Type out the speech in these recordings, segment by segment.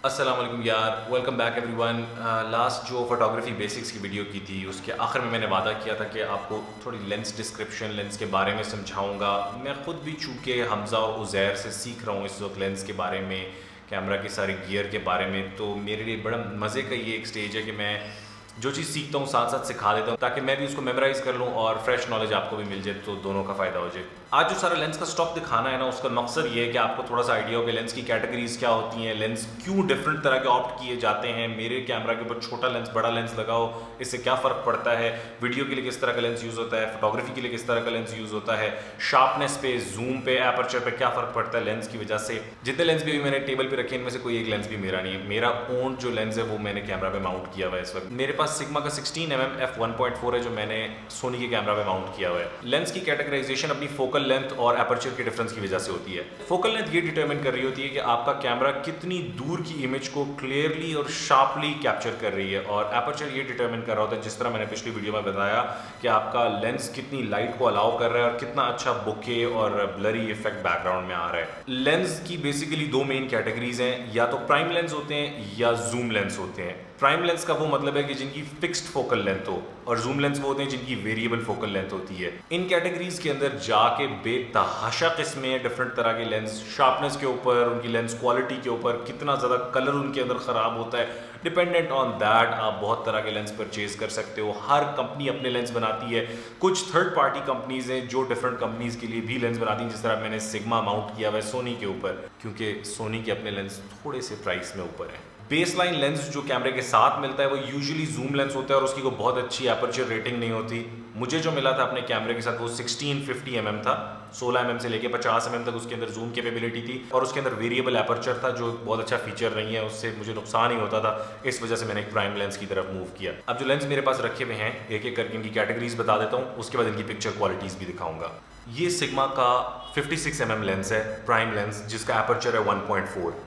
अस्सलाम वालेकुम यार, वेलकम बैक एवरीवन। लास्ट जो फोटोग्राफी बेसिक्स की वीडियो की थी उसके आखिर में मैंने वादा किया था कि आपको थोड़ी लेंस डिस्क्रिप्शन, लेंस के बारे में समझाऊंगा। मैं ख़ुद भी चूँकि हमज़ा और उज़ैर से सीख रहा हूँ इस वक्त लेंस के बारे में, कैमरा के सारे गियर के बारे में, तो मेरे लिए बड़ा मज़े का ये एक स्टेज है कि मैं जो चीज़ सीखता हूँ साथ साथ सिखा देता हूँ ताकि मैं भी उसको मेमोराइज़ कर लूँ और फ्रेश नॉलेज आपको भी मिल जाए, तो दोनों का फ़ायदा हो जाए। आज जो सारा लेंस का स्टॉक दिखाना है ना, उसका मकसद ये है कि आपको थोड़ा सा आइडिया हो कि लेंस की कैटेगरीज क्या होती हैं, लेंस क्यों डिफरेंट तरह के ऑप्ट किए जाते हैं, मेरे कैमरा के ऊपर छोटा लेंस बड़ा लेंस लगाओ इससे क्या फ़र्क पड़ता है, वीडियो के लिए किस तरह का लेंस यूज़ होता है, फोटोग्राफी के लिए किस तरह का लेंस यूज़ होता है, शार्पनेस पे, जूम पे, एपर्चर पे क्या फ़र्क पड़ता है लेंस की वजह से। जितने लेंस भी मैंने टेबल पे रखे इनमें से कोई एक लेंस भी मेरा नहीं है, मेरा ओन जो लेंस है वो मैंने कैमरा पे माउंट किया हुआ है। इस वक्त मेरे पास सिग्मा का 16mm f1.4 है जो मैंने सोनी के कैमरा पे माउंट किया हुआ है। लेंस की कैटेगराइजेशन अपनी फोकल लेंथ और एपर्चर के डिफरेंस की वजह से होती है। फोकल लेंथ ये डिटरमिन कर रही होती है कि आपका कैमरा कितनी दूर की इमेज को क्लियरली और शार्पली कैप्चर कर रही है, और एपर्चर ये डिटरमिन कर रहा होता है, जिस तरह मैंने पिछली वीडियो में बताया, कि आपका लेंस कितनी लाइट को अलाउ कर रहा है और कितना अच्छा बुके और ब्लरी इफेक्ट बैकग्राउंड में आ रहा है। लेंस की बेसिकली दो मेन कैटेगरीज हैं, या तो प्राइम लेंस होते हैं या जूम लेंस होते हैं। प्राइम लेंस का वो मतलब है कि जिनकी फिक्स्ड फोकल लेंथ हो, और जूम लेंस वो होते हैं जिनकी वेरिएबल फोकल लेंथ होती है। इन कैटेगरीज के अंदर जाके बेतहाशा किस्में हैं डिफरेंट तरह के लेंस, शार्पनेस के ऊपर, उनकी लेंस क्वालिटी के ऊपर, कितना ज़्यादा कलर उनके अंदर ख़राब होता है, डिपेंडेंट ऑन दैट आप बहुत तरह के लेंस परचेज कर सकते हो। हर कंपनी अपने लेंस बनाती है, कुछ थर्ड पार्टी कंपनीज हैं जो डिफरेंट कंपनीज के लिए भी लेंस बनाती हैं, जिस तरह मैंने सिग्मा माउंट किया हुआ है सोनी के ऊपर, क्योंकि सोनी के अपने लेंस थोड़े से प्राइस में ऊपर हैं। बेसलाइन लेंस जो कैमरे के साथ मिलता है वो यूजुअली जूम लेंस होता है और उसकी कोई बहुत अच्छी एपर्चर रेटिंग नहीं होती। मुझे जो मिला था अपने कैमरे के साथ वो 1650mm था, 16mm से लेके 50mm तक उसके अंदर जूम कैपेबिलिटी थी, और उसके अंदर वेरिएबल एपर्चर था जो बहुत अच्छा फीचर नहीं है, उससे मुझे नुकसान ही होता था। इस वजह से मैंने एक प्राइम लेंस की तरफ मूव किया। अब जो लेंस मेरे पास रखे हुए हैं एक एक करके इनकी कैटेगरीज बता देता हूँ, उसके बाद इनकी पिक्चर क्वालिटीज भी दिखाऊंगा। ये सिग्मा का 56mm लेंस है, प्राइम लेंस, जिसका एपर्चर है 1.4।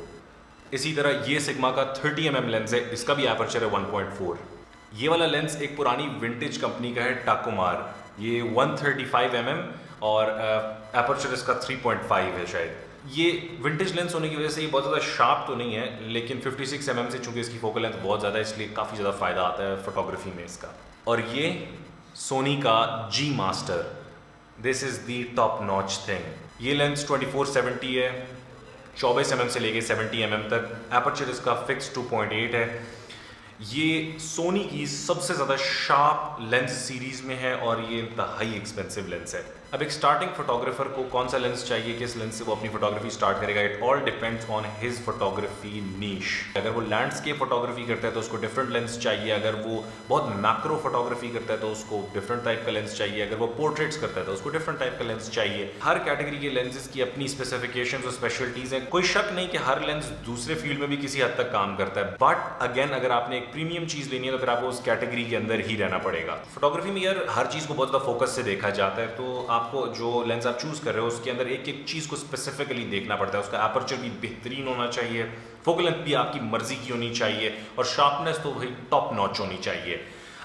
इसी तरह ये सिग्मा का 30mm लेंस है, इसका भी एपर्चर है 1.4। ये वाला लेंस एक पुरानी विंटेज कंपनी का है, टाकोमार, ये 135mm और एपर्चर इसका 3.5 है शायद। ये विंटेज लेंस होने की वजह से ये बहुत ज़्यादा शार्प तो नहीं है, लेकिन 56mm से चूंकि इसकी फोकल लेंथ बहुत ज़्यादा है इसलिए काफ़ी ज़्यादा फ़ायदा आता है फोटोग्राफी में इसका। और ये सोनी का G master, this is the top notch thing. ये लेंस 2470 है, 24mm से लेके 70mm तक, एपर्चर इसका फिक्स 2.8 है। ये सोनी की सबसे ज़्यादा शार्प लेंस सीरीज़ में है और ये इंतहाई एक्सपेंसिव लेंस है। अब एक स्टार्टिंग फोटोग्राफर को कौन सा लेंस चाहिए, किस लेंस से वो अपनी फोटोग्राफी स्टार्ट करेगा, it all depends on his photography niche. अगर वो लैंडस्केप फोटोग्राफी करता है तो उसको डिफरेंट लेंस चाहिए, अगर वो बहुत मैक्रो फोटोग्राफी करता है तो उसको डिफरेंट टाइप का लेंस चाहिए, अगर वो पोर्ट्रेट्स करता है तो उसको डिफरेंट टाइप का लेंस चाहिए। हर कैटेगरी के लेंसेज की अपनी स्पेसिफिकेशंस और स्पेशलिटीज़ हैं। कोई शक नहीं कि हर लेंस दूसरे फील्ड में भी किसी हद तक काम करता है, बट अगेन अगर आपने एक प्रीमियम चीज़ लेनी है तो फिर आपको उस कैटेगरी के अंदर ही रहना पड़ेगा। फोटोग्राफी में यार हर चीज़ को बहुत ज़्यादा फोकस से देखा जाता है, तो आपको जो लेंस आप चूज़ कर रहे हो उसके अंदर एक एक चीज़ को स्पेसिफिकली देखना पड़ता है। उसका एपर्चर भी बेहतरीन होना चाहिए, फोकल लेंथ भी आपकी मर्जी की होनी चाहिए, और शार्पनेस तो भाई टॉप नॉच होनी चाहिए।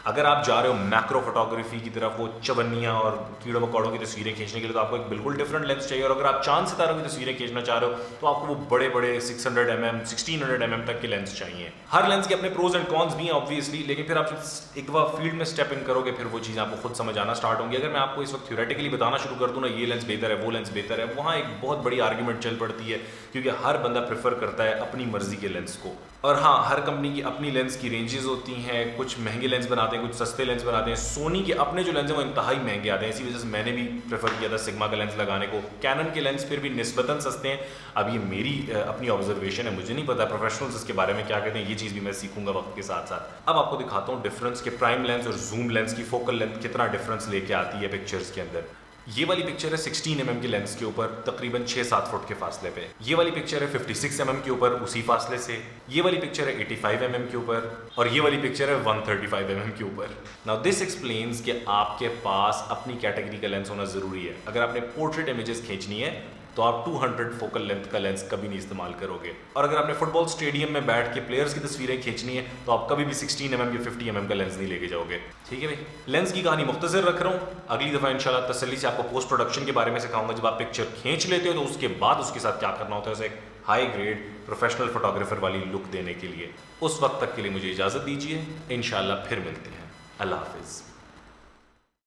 अगर आप जा रहे हो मैक्रो फोटोग्राफी की तरफ, वो चवन्नियाँ और कीड़ों मकोड़ों की तस्वीरें खींचने के लिए, तो आपको एक बिल्कुल डिफरेंट लेंस चाहिए। और अगर आप चांद सितारों की तस्वीरें खींचना चाह रहे हो तो आपको वो बड़े बड़े 600mm 1600mm तक के लेंस चाहिए। हर लेंस के अपने प्रोज एंड कॉन्स भी हैं ऑब्वियसली, लेकिन फिर आप एक बार फील्ड में स्टेप इन करोगे फिर वो चीज़ आपको खुद समझ आना स्टार्ट होंगी। अगर मैं आपको इस वक्त थ्योरेटिकली बताना शुरू कर दूँ ना, ये लेंस बेहतर है, वो लेंस बेहतर है, वहाँ एक बहुत बड़ी आर्ग्यूमेंट चल पड़ती है, क्योंकि हर बंदा प्रेफर करता है अपनी मर्जी के लेंस को। और हाँ, हर कंपनी की अपनी लेंस की रेंजेस होती हैं, कुछ महंगे लेंस बनाते हैं, कुछ सस्ते लेंस बनाते हैं। सोनी के अपने जो लेंस हैं वो इंतहाई महंगे आते हैं, इसी वजह से मैंने भी प्रेफर किया था सिग्मा का लेंस लगाने को। कैनन के लेंस फिर भी निस्बतन सस्ते हैं। अब ये मेरी अपनी ऑब्जर्वेशन है, मुझे नहीं पता प्रोफेशनल्स इसके बारे में क्या कहते हैं, ये चीज़ भी मैं सीखूंगा वक्त के साथ साथ। अब आपको दिखाता हूँ डिफरेंस के प्राइम लेंस और जूम लेंस की फोकल लेंथ कितना डिफरेंस लेके आती है पिक्चर्स के अंदर। ये वाली पिक्चर है 16mm के लेंस के ऊपर तकरीबन 6-7 फुट के फासले पे। ये वाली पिक्चर है 56mm के ऊपर उसी फासले से। ये वाली पिक्चर है 85mm के ऊपर, और ये वाली पिक्चर है 135mm के ऊपर। नाउ दिस एक्सप्लेन्स कि आपके पास अपनी कैटेगरी का लेंस होना ज़रूरी है। अगर आपने पोर्ट्रेट इमेजेस खींचनी है तो आप 200 फोकल लेंथ का लेंस कभी नहीं इस्तेमाल करोगे, और अगर आपने फुटबॉल स्टेडियम में बैठ के प्लेयर्स की तस्वीरें खींचनी है तो आप कभी भी 16mm या 50mm का लेंस नहीं लेके जाओगे। ठीक है भाई, लेंस की कहानी मुख्तसर रख रहा हूँ, अगली दफ़ा इंशाल्लाह तसल्ली से आपको पोस्ट प्रोडक्शन के बारे में सिखाऊंगा। जब आप पिक्चर खींच लेते हो तो उसके बाद उसके साथ क्या करना होता है उसे हाई ग्रेड प्रोफेशनल फोटोग्राफर वाली लुक देने के लिए। उस वक्त तक के लिए मुझे इजाज़त दीजिए, इंशाल्लाह फिर मिलते हैं। अल्लाह हाफिज़।